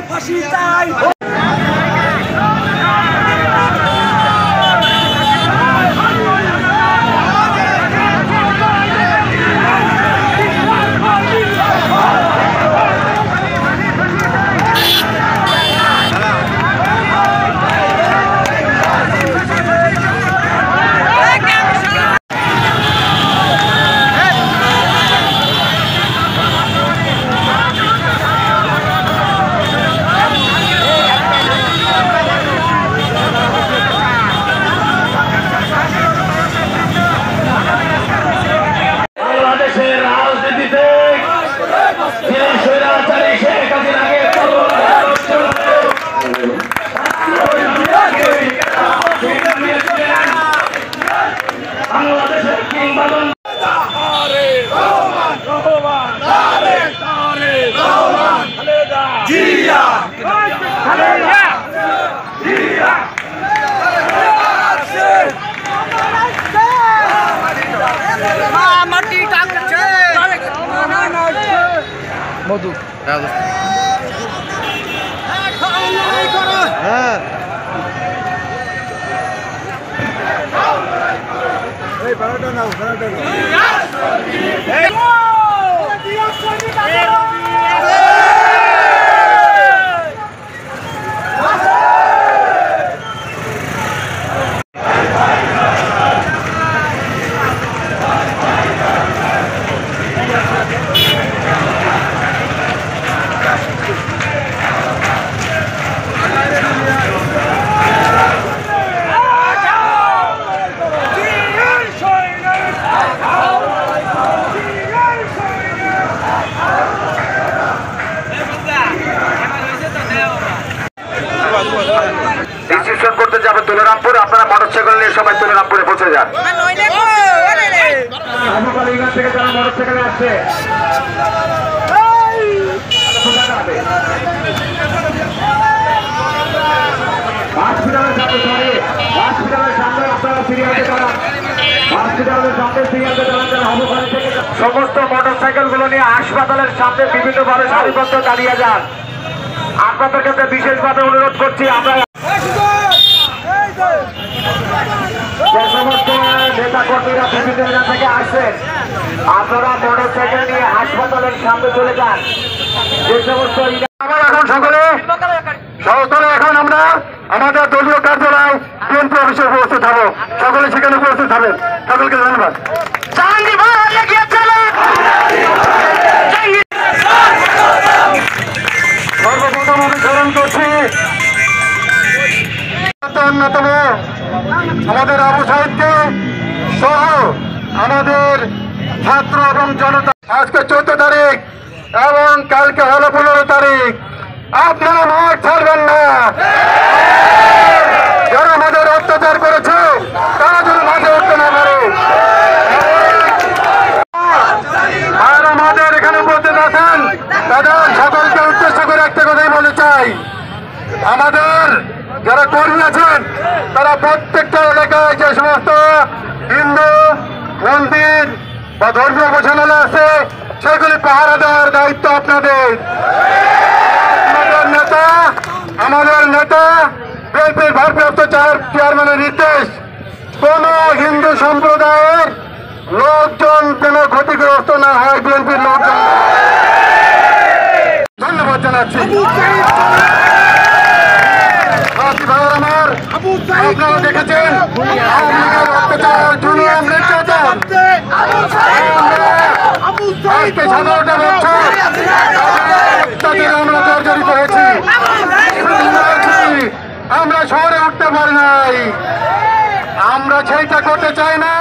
ফাঁসি চাই। মধু হ্যাঁ এই ভাড়াটা নাও ভাড়াটা নাও ডিসিশন করতে যাবে তুলরামপুর। আপনারা মোটরসাইকেল নিয়ে সবাই তুলরামপুরে পৌঁছে যান। থেকে যারা মোটরসাইকেলে আসছে হসপিটালের সামনে আপনারা সিরিয়ালে দাঁড়ান। হসপিটালের সামনে সিরিয়ালে দাঁড়ান। সমস্ত মোটরসাইকেল গুলো নিয়ে হাসপাতালের সামনে বিভিন্নভাবে সারিবদ্ধ দাঁড়িয়ে যান। আপনাদের কাছে বিশেষভাবে অনুরোধ করছি, আমরা যে সমস্ত নেতা কর্মীরা বিভিন্ন এলাকা থেকে আসছেন আপনারা মোটরসাইকেল নিয়ে হাসপাতালের সামনে চলে যান। যে সমস্ত এখন সকলে সহস্থলে এখন আমরা আমাদের দলীয় কার্যালয় বিএনপি অফিসে উপস্থিত হবো। সকলে সেখানে উপস্থিত হবেন। সকলকে ধন্যবাদ। সর্বপ্রথম আমি স্মরণ করছি অন্যতম আমাদের আবু সাইদকে সহ আমাদের ছাত্র এবং জনতা। আজকে 14 তারিখ এবং কালকে হলো 15 তারিখ। আপনারা মাঠ ছাড়বেন না। যারা আমাদের অত্যাচার করেছে তারা যেন মাঠে উঠতে না পারে। আর আমাদের এখানে উপস্থিত আছেন তাদের সকলকে উদ্দেশ্য করে একটা কথাই বলতে চাই, আমাদের যারা কর্মী আছেন তারা প্রত্যেকটা এলাকায় যে সমস্ত হিন্দু মন্দির বা ধর্মীয় উপাসনালয় আছে সেগুলি পাহারা দেওয়ার দায়িত্ব আপনাদের। আমাদের নেতা বিএনপির ভারপ্রাপ্ত চেয়ারম্যানের নির্দেশ, কোন হিন্দু সম্প্রদায়ের লোকজন যেন ক্ষতিগ্রস্ত না হয়। বিএনপির লোকজন ধন্যবাদ জানাচ্ছি। আমার আপনারা দেখেছেন জুনিয়র নির্যাতন আজকে 17টা বছর আমরা জর্জরিত হয়েছি। আমরা শহরে উঠতে পারি নাই। আমরা সেইটা করতে চাই না।